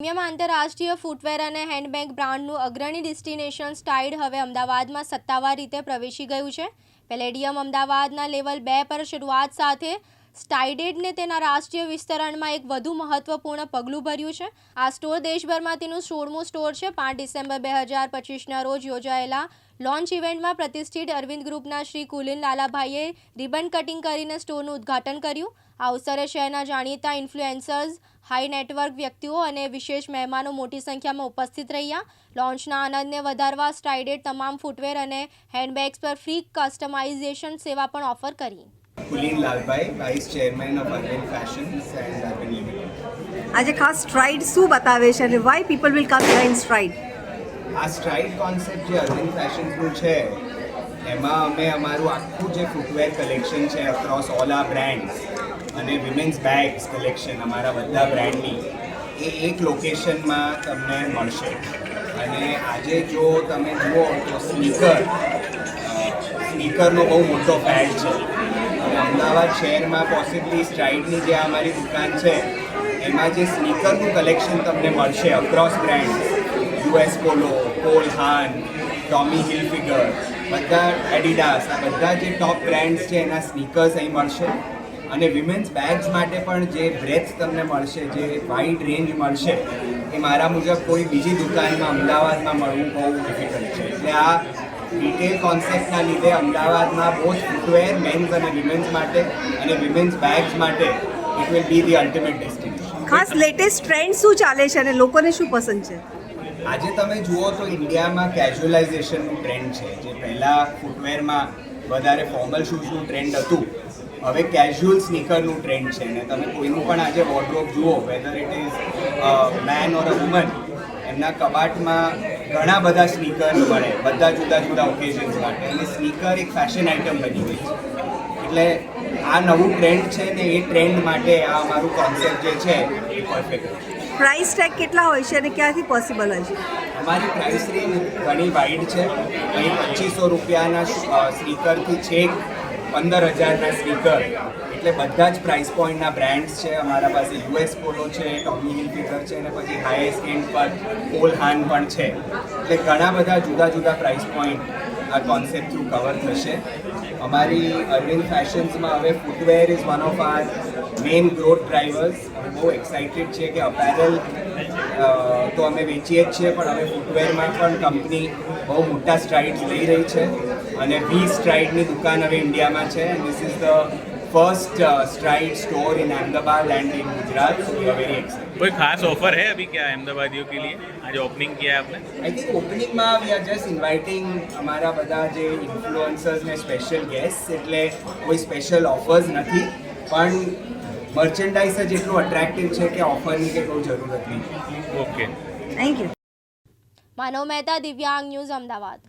Premium આંતરરાષ્ટ્રીય footwear અને handbag બ્રાન્ડનું અગ્રણી ડેસ્ટિનેશન સ્ટાઇડ હવે અમદાવાદમાં સત્તાવાર રીતે પ્રવેશી ગયું છે. પેલેડિયમ અમદાવાદના લેવલ 2 પર શરૂઆત સાથે સ્ટાઇડેડને તેના રાષ્ટ્રીય વિસ્તરણમાં એક વધુ મહત્વપૂર્ણ પગલું ભર્યું છે. આ સ્ટોર દેશભરમાં તેનું 16મું સ્ટોર છે. 5 ડિસેમ્બર 2025ના રોજ યોજાયેલા લોન્ચ ઇવેન્ટમાં પ્રતિષ્ઠિત અરવિંદ ગ્રુપના શ્રી કુલિન લાલાભાઈએ રિબન કટિંગ કરીને સ્ટોરનું ઉદ્ઘાટન કર્યું. આ અવસરે શહેરના જાણીતા ઇન્ફ્લુએન્સર્સ, હાઈ નેટવર્ક વ્યક્તિઓ અને વિશેષ મહેમાનો મોટી સંખ્યામાં ઉપસ્થિત રહ્યા. લોન્ચના આનંદને વધારવા સ્ટાઇડેડ તમામ ફૂટવેર અને હેન્ડબેગ્સ પર ફ્રી કસ્ટમાઇઝેશન સેવા પણ ઓફર કરી. Kulin Lalbhai, vice chairman of Arvind fashions and Arvind limited. આજે ખાસ સ્ટ્રાઇડ શું બતાવે છે અને why people will come behind Stride? આ સ્ટ્રાઇડ કોન્સેપ્ટ જે અરવિંદ ફેશન્સનું છે એમાં અમે અમારું આખું જે ફૂટવેર કલેક્શન છે અક્રોસ ઓલ આર બ્રાન્ડ્સ અને વિમેન્સ બેગ્સ કલેક્શન અમારા બધા બ્રાન્ડની એ એક લોકેશનમાં તમને મળશે. અને આજે જો તમે જુઓ તો સ્નીકરનો બહુ મોટો ફેડ છે અને અમદાવાદ શહેરમાં પોસિબલી સ્ટ્રાઇડની જે અમારી દુકાન છે એમાં જે સ્નીકરનું કલેક્શન તમને મળશે અક્રોસ બ્રાન્ડ, US પોલો, પોલ હાન, ટોમી હિલફિગર, બધા એડિડાસ, આ બધા જે ટોપ બ્રાન્ડ્સ છે એના સ્નીકર્સ અહીં મળશે. અને વિમેન્સ બેગ્સ માટે પણ જે બ્રેથ તમને મળશે, જે વાઇડ રેન્જ મળશે એ મારા મુજબ કોઈ બીજી દુકાનમાં અમદાવાદમાં મળવું બહુ ડિફિકલ્ટ છે. એટલે આ રિટેલ કોન્સેપ્ટના લીધે અમદાવાદમાં બહુ ફૂટવેર મેન્સ અને વિમેન્સ માટે અને વિમેન્સ બેગ્સ માટે it will be the ultimate destination. ખાસ લેટેસ્ટ ટ્રેન્ડ શું ચાલે છે અને લોકોને શું પસંદ છે? આજે તમે જુઓ તો ઇન્ડિયામાં કેઝ્યુઅલાઇઝેશનનું ટ્રેન્ડ છે. જે પહેલાં ફૂટવેરમાં વધારે ફોર્મલ શૂઝનું ટ્રેન્ડ હતું, હવે કેઝ્યુઅલ સ્નીકરનું ટ્રેન્ડ છે. અને તમે કોઈનું પણ આજે વોર્ડરોબ જુઓ, whether it is man or a woman, એમના કબાટમાં ઘણા બધા સ્નીકર મળે, બધા જુદા જુદા ઓકેઝન્સ માટે. અને સ્નીકર એક ફેશન આઇટમ બની ગઈ છે. એટલે આ નવું ટ્રેન્ડ છે ને એ ટ્રેન્ડ માટે આ અમારું કોન્સેપ્ટ જે છે એ પરફેક્ટ છે. પ્રાઇસ ટેગ કેટલા હોય છે અને ક્યાંથી પોસિબલ હોય છે? અમારી પ્રાઇસ રેન્જ ઘણી વાઇડ છે. અહીં 2500 રૂપિયાના સ્નીકરથી છેક 15,000ના સ્નીકર, એટલે બધા જ પ્રાઇસ પોઈન્ટના બ્રાન્ડ્સ છે. અમારા પાસે US પોલો છે, ટોમી હિલફિગર છે અને પછી હાઈએસ્ટ એન્ડ પર પોલ હાન પણ છે. એટલે ઘણા બધા જુદા જુદા પ્રાઇસ પોઈન્ટ આ કોન્સેપ્ટ થ્રુ કવર થશે. અમારી અરવિંદ ફેશન્સમાં હવે footwear is one of our main growth drivers. અમે બહુ એક્સાઇટેડ છીએ કે અપેરલ તો અમે વેચીએ જ છીએ, પણ હવે ફૂટવેરમાં પણ કંપની બહુ મોટા સ્ટ્રાઇડ્સ લઈ રહી છે. અને 20 સ્ટ્રાઇડની દુકાન હવે ઇન્ડિયામાં છે. And this is the first stride store in Ahmedabad and in Gujarat. So we are very excited. कोई खास ऑफर है अभी क्या अहमदाबादियों के लिए? आज ओपनिंग किया है आपने? आई थिंक ओपनिंग में वी आर जस्ट इन्वाइटिंग हमारा બધા જે ઇન્ફ્લુઅન્સર્સ ને સ્પેશિયલ ગેસ્ટ, એટલે કોઈ સ્પેશિયલ ઓફર્સ નથી, પણ મર્ચેન્ડાઇઝ જ એટલું અટ્રેક્ટિવ છે કે ઓફરની કે કોઈ જરૂરત નહીં. Okay, thank you. Manav Mehta, Divyang news, Ahmedabad.